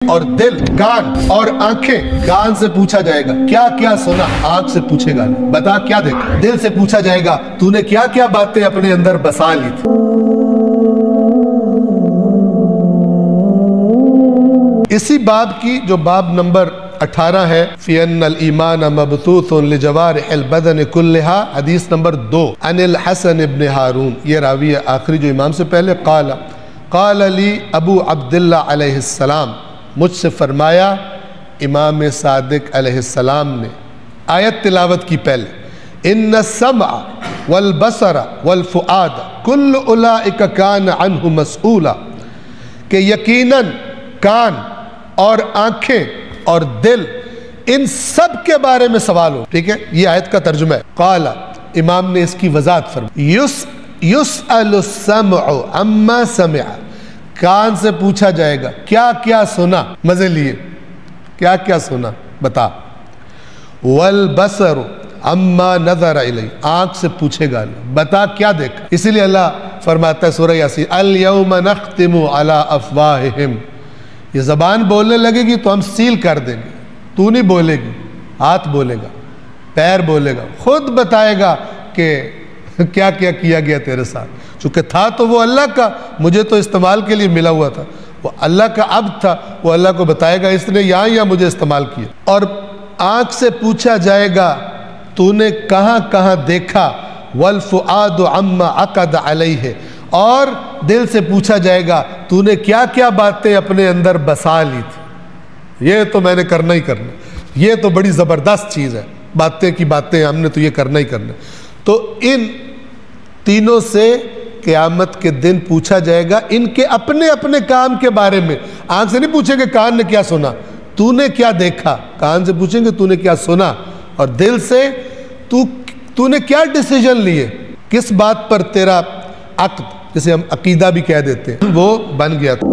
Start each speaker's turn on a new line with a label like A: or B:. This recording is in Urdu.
A: اور دل، کان اور آنکھیں۔ کان سے پوچھا جائے گا کیا کیا سنا، آنکھ سے پوچھے گا بتا کیا دیکھا۔ دل سے پوچھا جائے گا تو نے کیا کیا باتیں اپنے اندر بسا لی تھی۔ اسی باب کی جو باب نمبر 18 ہے فی ان الایمان مبثوث لجوارح البدن کلھا، حدیث نمبر 2 عن الحسن ابن ہارون، یہ راوی ہے آخری جو امام سے پہلے، قال لی ابو عبداللہ علیہ السلام، مجھ سے فرمایا امام صادق علیہ السلام نے، آیت تلاوت کی پہلے، ان السمع والبصر والفؤاد کل اولئک کان عنہ مسئولا، کہ یقیناً کان اور آنکھیں اور دل ان سب کے بارے میں سوال ہو۔ ٹھیک ہے، یہ آیت کا ترجمہ ہے۔ قال، امام نے اس کی وضاحت فرمائی، یسأل السمع عما سمع، کان سے پوچھا جائے گا کیا کیا سنا، مزے لیے کیا کیا سنا بتا۔ والبصر عما نظر الی، آنکھ سے پوچھے گا بتا کیا دیکھا۔ اسی لیے اللہ فرماتا ہے سورہ یاسین، الیوم نختم علی افواہہم، یہ زبان بولنے لگے گی تو ہم سیل کر دیں گے، تو نہیں بولے گی، ہاتھ بولے گا، پیر بولے گا، خود بتائے گا کہ کیا کیا کیا گیا تیرے ساتھ۔ چونکہ تھا تو وہ اللہ کا، مجھے تو استعمال کے لیے ملا ہوا تھا، وہ اللہ کا عبد تھا، وہ اللہ کو بتائے گا اس نے یہاں مجھے استعمال کیا۔ اور آنکھ سے پوچھا جائے گا تو نے کہاں کہاں دیکھا، والفؤاد عما عقد علیہ، اور دل سے پوچھا جائے گا تو نے کیا کیا باتیں اپنے اندر بسا لی تھی۔ یہ تو میں نے کرنا ہی کرنا، یہ تو بڑی زبردست چیز ہے، باتیں کی باتیں ہم نے تو یہ کرنا ہی کرنا۔ تو ان تینوں سے قیامت کے دن پوچھا جائے گا ان کے اپنے اپنے کام کے بارے میں۔ آنکھ سے نہیں پوچھیں گے کان نے کیا سنا، تو نے کیا دیکھا، کان سے پوچھیں گے تو نے کیا سنا، اور دل سے تو نے کیا ڈیسیجن لیے، کس بات پر تیرا عقد، جسے ہم عقیدہ بھی کہہ دیتے ہیں، وہ بن گیا تھا۔